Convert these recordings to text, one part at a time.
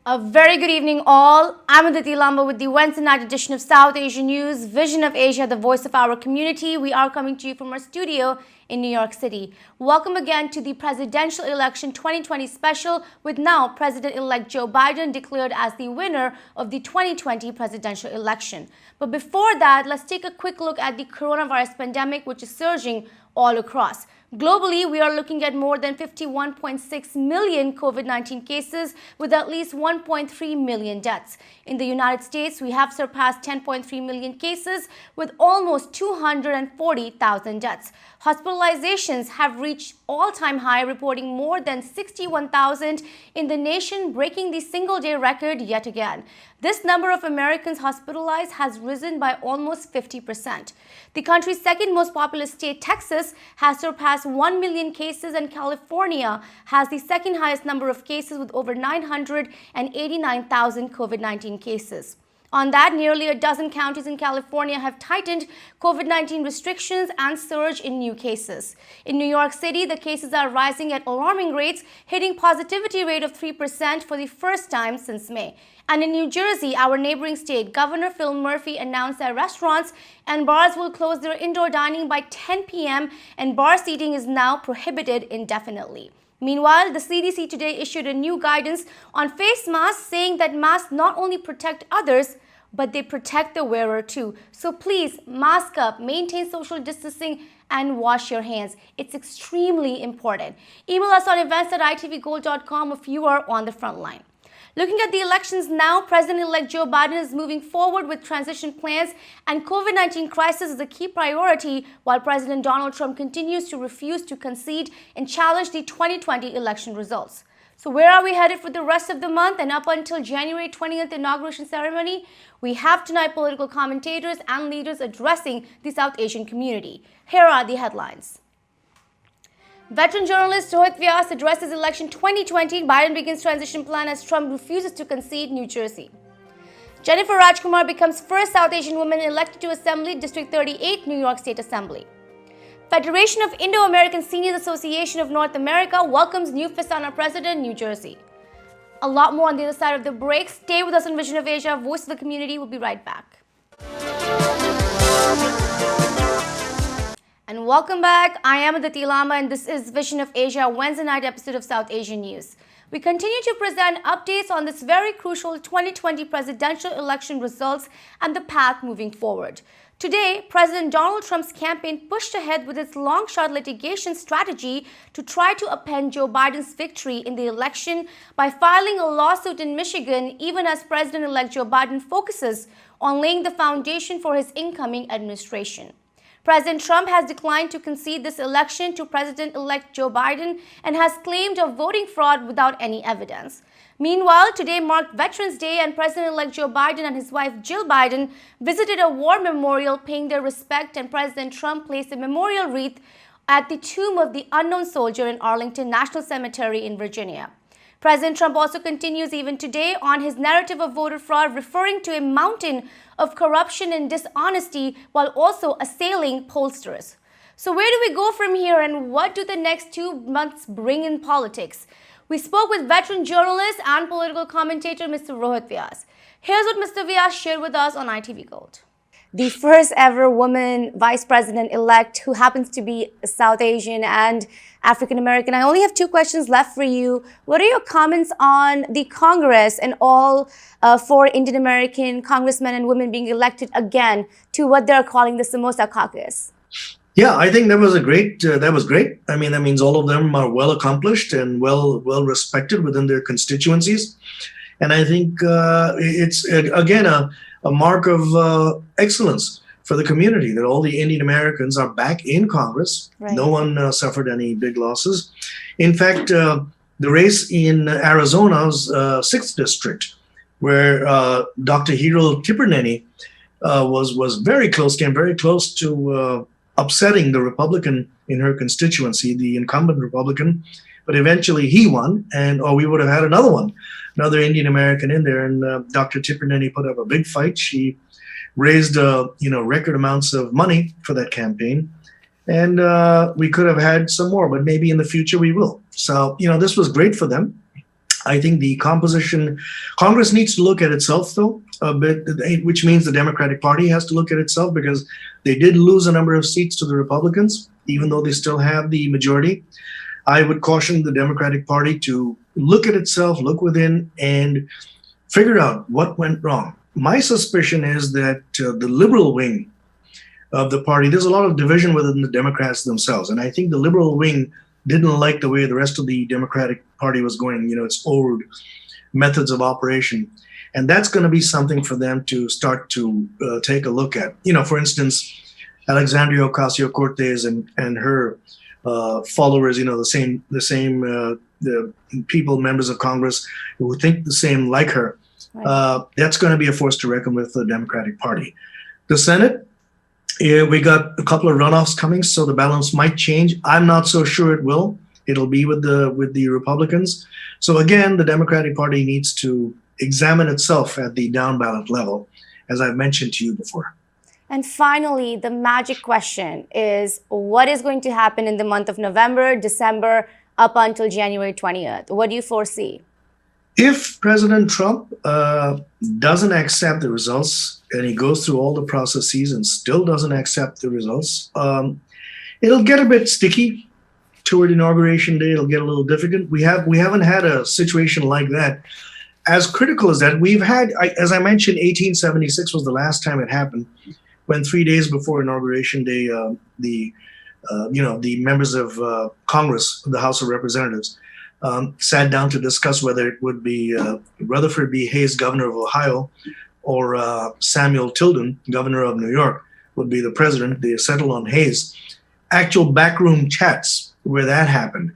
A very good evening, all. I'm Aditi Lamba with the Wednesday night edition of South Asian News, Vision of Asia, the voice of our community. We are coming to you from our studio in New York City. Welcome again to the Presidential Election 2020 special, with now President-elect Joe Biden declared as the winner of the 2020 presidential election. But before that, let's take a quick look at the coronavirus pandemic, which is surging all across. Globally, we are looking at more than 51.6 million COVID-19 cases with at least 1.3 million deaths. In the United States, we have surpassed 10.3 million cases with almost 240,000 deaths. Hospitalizations have reached all-time high, reporting more than 61,000 in the nation, breaking the single-day record yet again. This number of Americans hospitalized has risen by almost 50%. The country's second most populous state, Texas, has surpassed 1 million cases, and California has the second highest number of cases with over 989,000 COVID-19 cases. On that, nearly a dozen counties in California have tightened COVID-19 restrictions and surge in new cases. In New York City, the cases are rising at alarming rates, hitting positivity rate of 3% for the first time since May. And in New Jersey, our neighboring state, Governor Phil Murphy announced that restaurants and bars will close their indoor dining by 10 p.m. and bar seating is now prohibited indefinitely. Meanwhile, the CDC today issued a new guidance on face masks, saying that masks not only protect others, but they protect the wearer too. So please mask up, maintain social distancing, and wash your hands. It's extremely important. Email us on events@itvgold.com if you are on the front line. Looking at the elections now, President-elect Joe Biden is moving forward with transition plans, and COVID-19 crisis is a key priority, while President Donald Trump continues to refuse to concede and challenge the 2020 election results. So where are we headed for the rest of the month and up until January 20th inauguration ceremony? We have tonight political commentators and leaders addressing the South Asian community. Here are the headlines. Veteran journalist Rohit Vyas addresses election 2020. Biden begins transition plan as Trump refuses to concede, New Jersey. Jennifer Rajkumar becomes first South Asian woman elected to Assembly, District 38, New York State Assembly. Federation of Indo-American Seniors Association of North America welcomes new FISANA president, New Jersey. A lot more on the other side of the break. Stay with us on Vision of Asia, Voice of the Community. We'll be right back. And welcome back. I am Aditi Lamba, and this is Vision of Asia, Wednesday night episode of South Asian News. We continue to present updates on this very crucial 2020 presidential election results and the path moving forward. Today, President Donald Trump's campaign pushed ahead with its long-shot litigation strategy to try to upend Joe Biden's victory in the election by filing a lawsuit in Michigan, even as President-elect Joe Biden focuses on laying the foundation for his incoming administration. President Trump has declined to concede this election to President-elect Joe Biden and has claimed a voting fraud without any evidence. Meanwhile, today marked Veterans Day, and President-elect Joe Biden and his wife Jill Biden visited a war memorial paying their respect, and President Trump placed a memorial wreath at the tomb of the unknown soldier in Arlington National Cemetery in Virginia. President Trump also continues even today on his narrative of voter fraud, referring to a mountain of corruption and dishonesty while also assailing pollsters. So where do we go from here, and what do the next 2 months bring in politics? We spoke with veteran journalist and political commentator Mr. Rohit Vyas. Here's what Mr. Vyas shared with us on ITV Gold. The first ever woman vice president-elect who happens to be South Asian and African American. I only have 2 questions left for you. What are your comments on the Congress and all 4 Indian American congressmen and women being elected again to what they're calling the Samosa Caucus? Yeah, I think that was great. I mean, that means all of them are well accomplished and well respected within their constituencies. And I think it's, again, a mark of excellence for the community that all the Indian Americans are back in Congress. Right. No one suffered any big losses. In fact, the race in Arizona's 6th district, where Dr. Hero Tipirneni was very close, came very close to upsetting the Republican in her constituency, the incumbent Republican, but eventually he won, or we would have had another Indian American in there, and Dr. Tipirneni put up a big fight. She raised record amounts of money for that campaign, and we could have had some more, but maybe in the future we will. So this was great for them. I think the composition, Congress needs to look at itself though a bit, which means the Democratic Party has to look at itself because they did lose a number of seats to the Republicans, even though they still have the majority. I would caution the Democratic Party to look at itself, look within, and figure out what went wrong. My suspicion is that the liberal wing of the party, there's a lot of division within the Democrats themselves. And I think the liberal wing didn't like the way the rest of the Democratic Party was going, its old methods of operation. And that's going to be something for them to start to take a look at. For instance, Alexandria Ocasio-Cortez and her followers, the same people, members of Congress who think the same like her. Right. That's going to be a force to reckon with the Democratic Party. The Senate, we got a couple of runoffs coming, so the balance might change. I'm not so sure it will. It'll be with the Republicans. So again, the Democratic Party needs to examine itself at the down ballot level, as I've mentioned to you before. And finally, the magic question is, what is going to happen in the month of November, December, up until January 20th? What do you foresee? If President Trump doesn't accept the results and he goes through all the processes and still doesn't accept the results, it'll get a bit sticky toward Inauguration Day. It'll get a little difficult. We haven't had a situation like that. As critical as that, we've had, as I mentioned, 1876 was the last time it happened, when 3 days before Inauguration Day, the members of Congress, the House of Representatives, sat down to discuss whether it would be Rutherford B. Hayes, governor of Ohio, or Samuel Tilden, governor of New York, would be the president. They settled on Hayes. Actual backroom chats where that happened.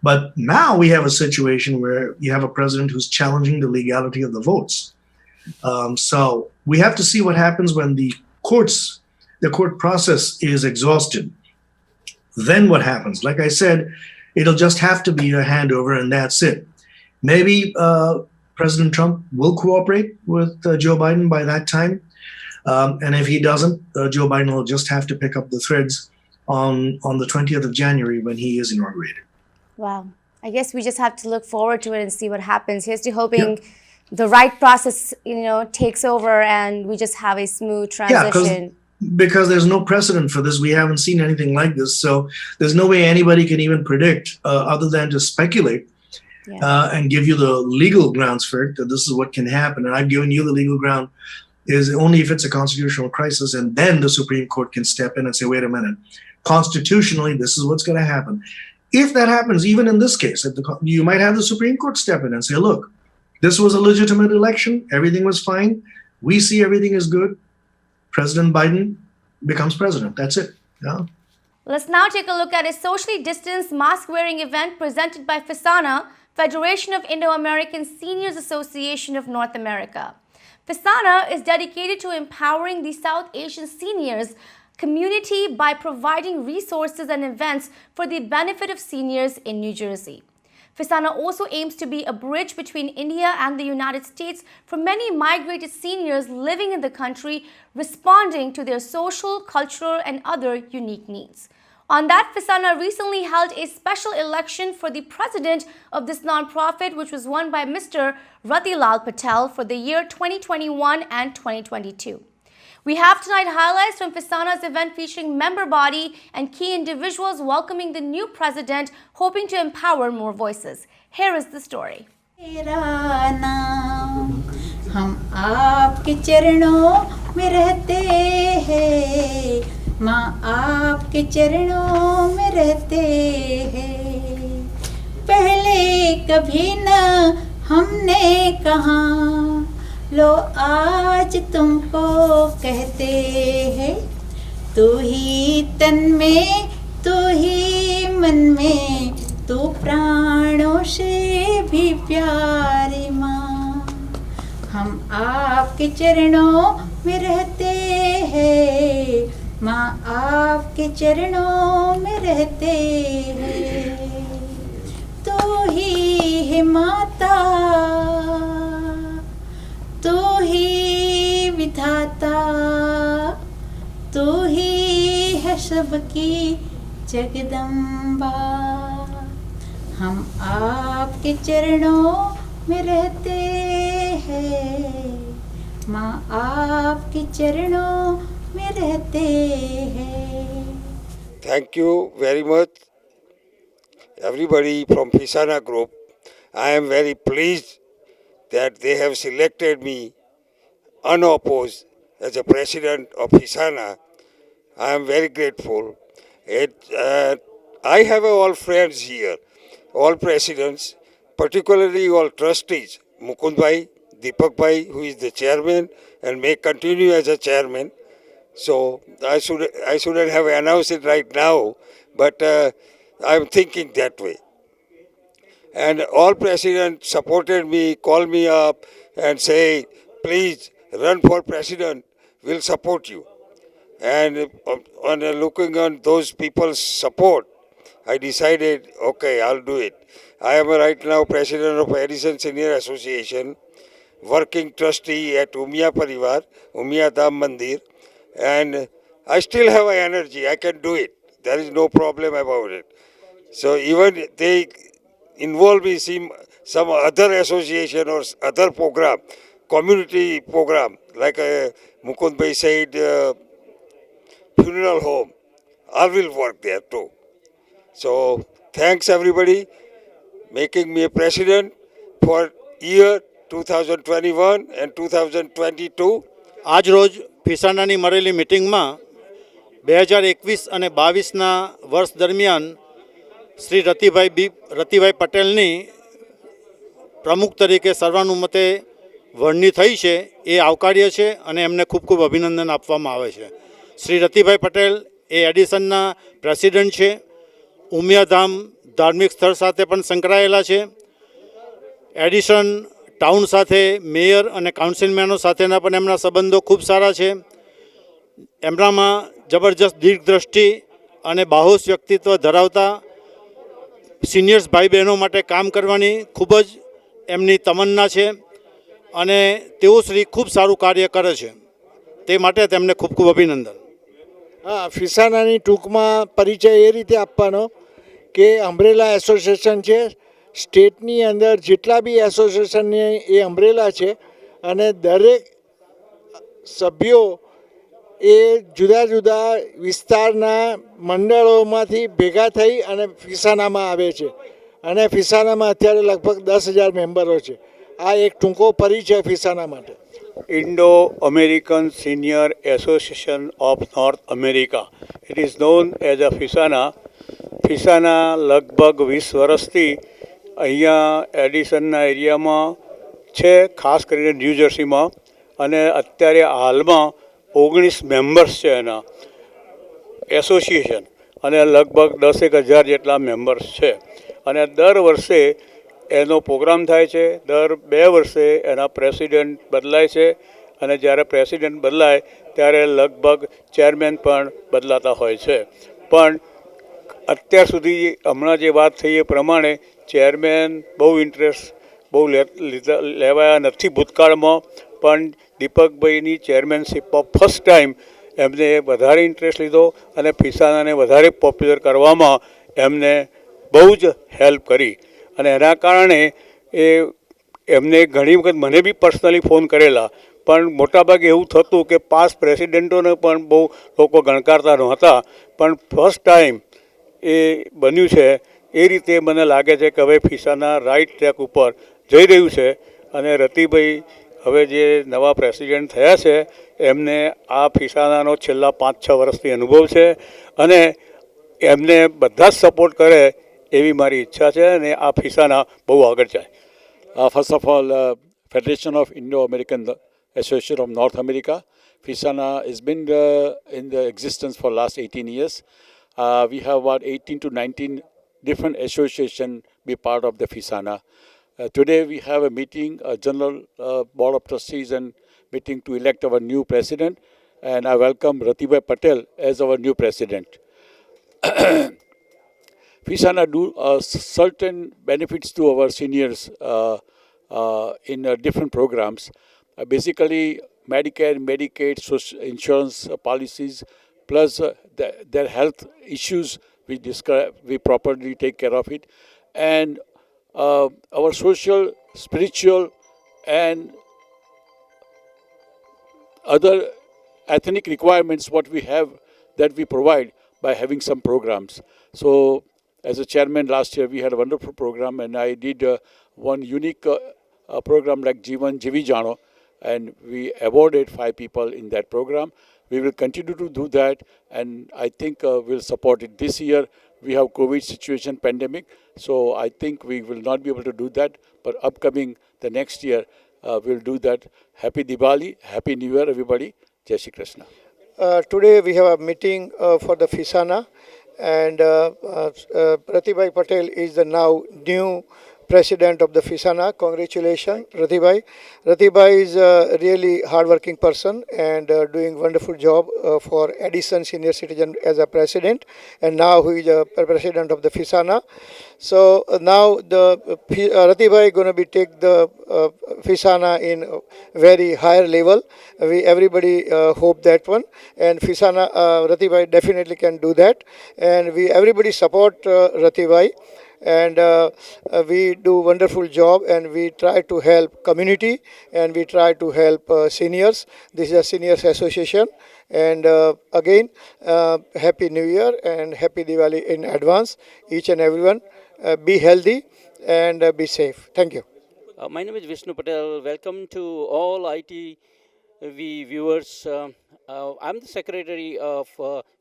But now we have a situation where you have a president who's challenging the legality of the votes. So we have to see what happens when the court process is exhausted. Then what happens? Like I said, it'll just have to be a handover and that's it. Maybe President Trump will cooperate with Joe Biden by that time. And if he doesn't, Joe Biden will just have to pick up the threads on the 20th of January when he is inaugurated. Wow. I guess we just have to look forward to it and see what happens. Here's to hoping the right process, takes over and we just have a smooth transition. Yeah, because there's no precedent for this. We haven't seen anything like this. So there's no way anybody can even predict other than to speculate and give you the legal grounds for it, that this is what can happen. And I've given you the legal ground is only if it's a constitutional crisis, and then the Supreme Court can step in and say, wait a minute, constitutionally, this is what's going to happen. If that happens, even in this case, you might have the Supreme Court step in and say, look, this was a legitimate election. Everything was fine. We see everything is good. President Biden becomes president. That's it. Yeah. Let's now take a look at a socially distanced mask-wearing event presented by FISANA, Federation of Indo-American Seniors Association of North America. FISANA is dedicated to empowering the South Asian seniors community by providing resources and events for the benefit of seniors in New Jersey. FISANA also aims to be a bridge between India and the United States for many migrated seniors living in the country, responding to their social, cultural, and other unique needs. On that, FISANA recently held a special election for the president of this nonprofit, which was won by Mr. Ratilal Patel for the year 2021 and 2022. We have tonight highlights from FISANA's event featuring member body and key individuals welcoming the new president, hoping to empower more voices. Here is the story. हम आपके चरणों में रहते हैं, माँ आपके चरणों में रहते हैं। पहले कभी न हमने कहा, लो आज तुमको कहते हैं। तू ही तन में, तू ही मन में, तू प्राणों से भी प्यारी माँ। हम आपके चरणों में रहते हैं, माँ आपके चरणों में रहते हैं। तू ही है माता, तू ही विधाता, तू ही है सबकी जगदम्बा। हम आपके चरणों में रहते हैं, माँ आपके चरणों में रहते हैं. Thank you very much, everybody from Fisana Group. I am very pleased that they have selected me unopposed as a president of Fisana. I am very grateful. I have all friends here, all presidents, particularly all trustees, Mukund Bhai, Deepak Bhai, who is the chairman and may continue as a chairman. So I shouldn't have announced it right now, but I'm thinking that way. And all presidents supported me, called me up and say, please run for president, we'll support you. And on looking on those people's support, I decided, okay, I'll do it. I am right now president of Edison Senior Association, working trustee at Umia Parivar, Umia Dham Mandir, and I still have energy. I can do it. There is no problem about it. So even they involve me in some other association or other program, community program, like Mukund Bhai said, funeral home. I will work there too. So thanks everybody making me a president for year 2021 and 2022. આજ રોજ ફિસાનાની મળેલી મિટિંગમાં 2021 અને 22ના વર્ષ દરમિયાન શ્રી રતિભાઈ પટેલની પ્રમુખ તરીકે સર્વાનુમતે વરણી થઈ છે એ આવકાર્ય છે અને એમને ખૂબ ખૂબ અભિનંદન આપવામાં આવે છે. શ્રી રતિભાઈ પટેલ એ એડિસનના પ્રેસિડેન્ટ છે. ઉમિયાધામ ધાર્મિક સ્થળ સાથે પણ સંકળાયેલા છે. એડિસન ટાઉન સાથે મેયર અને કાઉન્સિલમેનો સાથેના પણ એમના સંબંધો ખૂબ સારા છે. એમનામાં જબરજસ્ત દીર્ઘદ્રષ્ટિ અને બાહોશ વ્યક્તિત્વ ધરાવતા સિનિયર્સ ભાઈ બહેનો માટે કામ કરવાની ખૂબ જ એમની તમન્ના છે અને તેઓ શ્રી ખૂબ સારું કાર્ય કરે છે. તે માટે તેમને ખૂબ ખૂબ અભિનંદન. હા, ફિસાનાની ટૂંકમાં પરિચય એ રીતે આપવાનો કે અમ્બ્રેલા એસોસિએશન છે. સ્ટેટની અંદર જેટલા બી એસોસિએશનની એ અમ્બ્રેલા છે અને દરેક સભ્યો એ જુદા જુદા વિસ્તારના મંડળોમાંથી ભેગા થઈ અને ફિસાનામાં આવે છે અને ફિસાનામાં અત્યારે લગભગ 10,000 મેમ્બરો છે. આ એક ટૂંકો પરિચય ફિસાના માટે. Indo-American Senior Association of North America. It is known as a FISANA. FISANA લગભગ 20 વર્ષથી અહીંયા એડિસનના એરિયામાં છે, ખાસ કરીને ન્યૂ જર્સીમાં, અને અત્યારે હાલમાં 19 મેમ્બર્સ છે એના એસોસિએશન અને લગભગ 10,000 જેટલા મેમ્બર્સ છે. અને દર વર્ષે એનો પ્રોગ્રામ થાય છે. દર 2 વર્ષે એના પ્રેસિડેન્ટ બદલાય છે અને જ્યારે પ્રેસિડેન્ટ બદલાય ત્યારે લગભગ ચેરમેન પણ બદલાતા હોય છે. પણ અત્યાર સુધી હમણાં જે વાત થઈ એ પ્રમાણે ચેરમેન બહુ ઇન્ટરેસ્ટ લેવાયા નથી ભૂતકાળમાં, પણ દીપકભાઈની ચેરમેનશીપમાં ફર્સ્ટ ટાઈમ એમને વધારે ઇન્ટરેસ્ટ લીધો અને ફિસાનાને વધારે પોપ્યુલર કરવામાં એમને બહુ જ હેલ્પ કરી. અને એના કારણે એ એમને ઘણી વખત મને બી પર્સનલી ફોન કરેલા, પણ મોટાભાગે એવું થતું કે પાસ્ટ પ્રેસિડેન્ટોને પણ બહુ લોકો ગણકારતા નહોતા. પણ ફર્સ્ટ ટાઈમ એ બન્યું છે. એ રીતે મને લાગે છે કે હવે ફિસાના રાઇટ ટ્રેક ઉપર જઈ રહ્યું છે અને રતિભાઈ હવે જે નવા પ્રેસિડેન્ટ થયા છે એમને આ ફિસાનાનો છેલ્લા 5-6 વર્ષથી અનુભવ છે અને એમને બધા જ સપોર્ટ કરે એવી મારી ઈચ્છા છે અને આ ફિસાના બહુ આગળ જાય. First of all, Federation of Indo-American Association of North America, FISANA has been in the existence for last 18 years. We have about 18 to 19 different associations be part of the FISANA. Today we have a meeting, a general board of trustees and meeting to elect our new president, and I welcome Ratibhai Patel as our new president. FISANA do certain benefits to our seniors in different programs. Basically, Medicare, Medicaid, social insurance policies, plus their health issues, we properly take care of it. And our social spiritual and other ethnic requirements what we have that we provide by having some programs. So as a chairman last year we had a wonderful program, and I did one unique program like Jivan Jivi Jano, and we awarded 5 people in that program. We will continue to do that, and I think we'll support it. This year we have COVID situation, pandemic, so I think we will not be able to do that, but upcoming the next year we'll do that. Happy Diwali, Happy New Year everybody, Jai Shri Krishna. Today we have a meeting for the FISANA, and Ratibhai Patel is the now new president of the FISANA. Congratulations, Ratibhai. Ratibhai is a really hardworking person and doing wonderful job for Edison Senior Citizen as a president, and now he is a president of the FISANA. So now the Ratibhai going to be take the FISANA in very higher level. We everybody hope that one, and FISANA Ratibhai definitely can do that, and we everybody support Ratibhai. And we do wonderful job, and we try to help community, and we try to help seniors. This is a seniors association, and again Happy New Year and Happy Diwali in advance, each and everyone. Be healthy and be safe. Thank you. My name is Vishnu Patel. Welcome to all ITV viewers. I'm the secretary of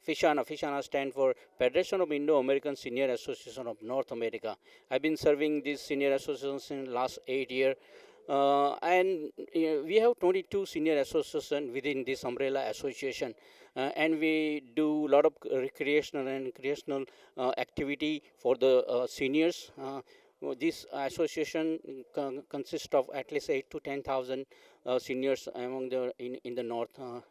FISANA. FISANA stands for Federation of Indo-American Senior Association of North America. I've been serving this senior association since last 8 years. And we have 22 senior associations within this umbrella association. And we do a lot of recreational activity for the seniors. This association consists of at least 8 to 10,000 seniors among the in the North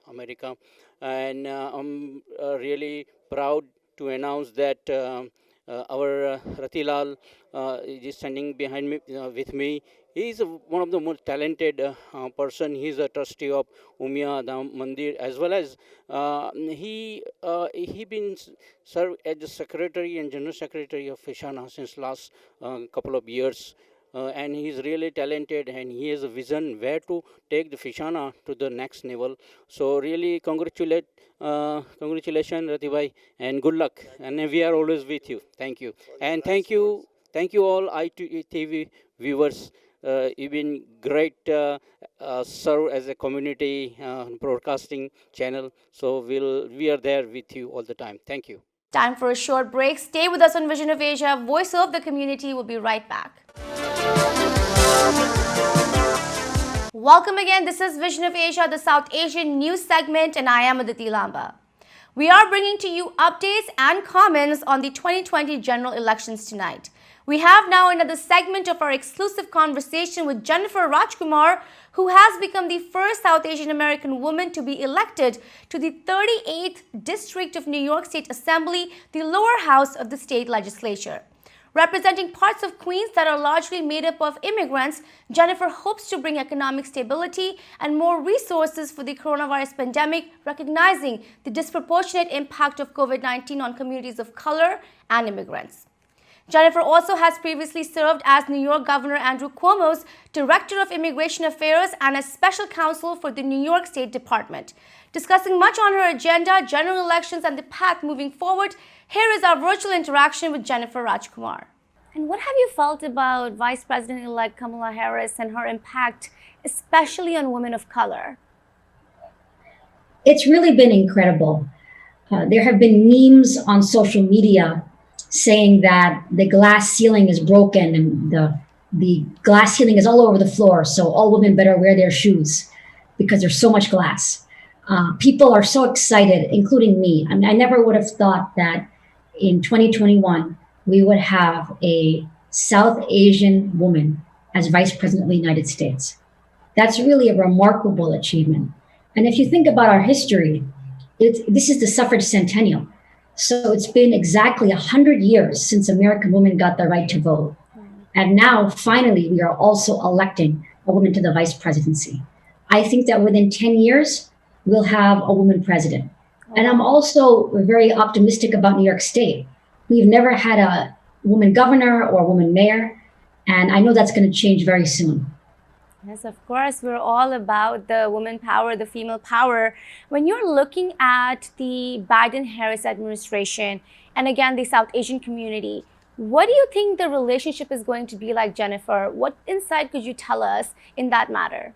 America, and I'm really proud to announce that our Ratilal is standing behind me with me. He is one of the most talented person. He is a trustee of Umia Dham Mandir, as well as he been served as the secretary and general secretary of FISANA since last couple of years. And he is really talented, and he has a vision where to take the FISANA to the next level. So really congratulations Ratibhai, and good luck, and we are always with you. Thank you, and thank you all ITV viewers. You've been great, serve as a community broadcasting channel, so we are there with you all the time. Thank you. Time for a short break. Stay with us on Vision of Asia. Voice of the Community will be right back. Welcome again. This is Vision of Asia, the South Asian news segment, and I am Aditi Lamba. We are bringing to you updates and comments on the 2020 general elections tonight. We have now another segment of our exclusive conversation with Jennifer Rajkumar, who has become the first South Asian American woman to be elected to the 38th District of New York State Assembly, the lower house of the state legislature. Representing parts of Queens that are largely made up of immigrants, Jennifer hopes to bring economic stability and more resources for the coronavirus pandemic, recognizing the disproportionate impact of COVID-19 on communities of color and immigrants. Jennifer also has previously served as New York Governor Andrew Cuomo's Director of Immigration Affairs and as Special Counsel for the New York State Department. Discussing much on her agenda, general elections, and the path moving forward, here is our virtual interaction with Jennifer Rajkumar. And what have you felt about Vice President-elect Kamala Harris and her impact, especially on women of color? It's really been incredible. There have been memes on social media saying that the glass ceiling is broken and the glass ceiling is all over the floor, so all women better wear their shoes because there's so much glass. People are so excited, including me. I mean, I never would have thought that in 2021, we would have a South Asian woman as Vice President of the United States. That's really a remarkable achievement. And if you think about our history, this is the suffrage centennial. So it's been exactly 100 years since American women got the right to vote. And now, finally, we are also electing a woman to the vice presidency. I think that within 10 years, we'll have a woman president. And I'm also very optimistic about New York State. We've never had a woman governor or a woman mayor. And I know that's going to change very soon. Yes, of course, we're all about the woman power, the female power. When you're looking at the Biden-Harris administration and again the South Asian community, what do you think the relationship is going to be like, Jennifer? What insight could you tell us in that matter?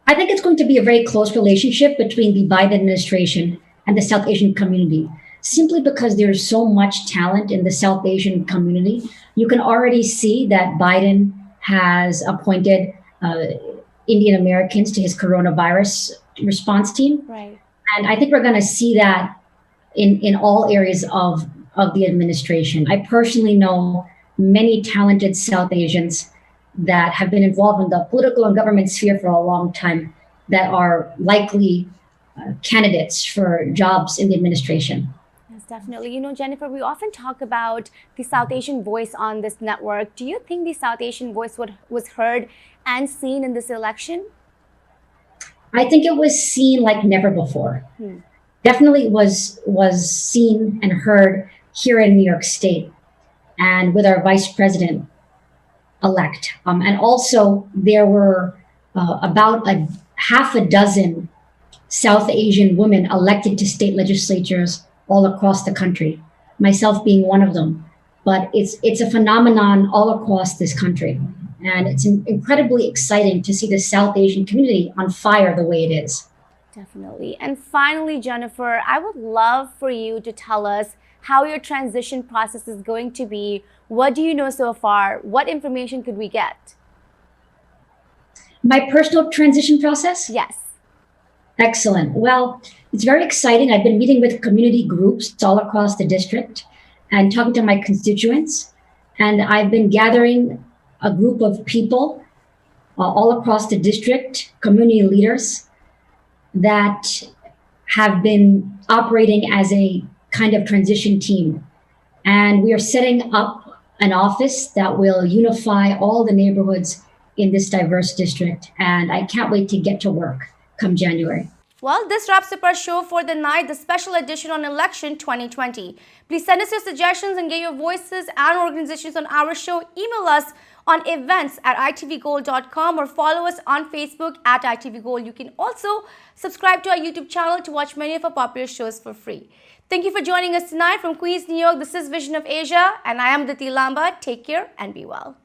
I think it's going to be a very close relationship between the Biden administration and the South Asian community, simply because there's so much talent in the South Asian community. You can already see that Biden has appointed Indian Americans to his coronavirus response team. Right. And I think we're going to see that in all areas of the administration. I personally know many talented South Asians that have been involved in the political and government sphere for a long time that are likely candidates for jobs in the administration. Yes, definitely. You know, Jennifer, we often talk about the South Asian voice on this network. Do you think the South Asian voice was heard and seen in this election? I think it was seen like never before. Definitely was seen and heard here in New York State and with our vice president elect. And also there were about half a dozen South Asian women elected to state legislatures all across the country, myself being one of them. But it's a phenomenon all across this country. And it's incredibly exciting to see the South Asian community on fire the way it is. Definitely. And finally, Jennifer, I would love for you to tell us how your transition process is going to be. What do you know so far? What information could we get? My personal transition process? Yes. Excellent. Well, it's very exciting. I've been meeting with community groups all across the district and talking to my constituents. And I've been gathering a group of people all across the district, community leaders that have been operating as a kind of transition team. And we are setting up an office that will unify all the neighborhoods in this diverse district. And I can't wait to get to work come January. Well, this wraps up our show for the night, the special edition on election 2020. Please send us your suggestions and get your voices and organizations on our show. Email us on events@itvgold.com or follow us on Facebook @itvgold. You can also subscribe to our YouTube channel to watch many of our popular shows for free. Thank you for joining us tonight from Queens, New York. This is Vision of Asia, and I am Aditi Lamba. Take care and be well.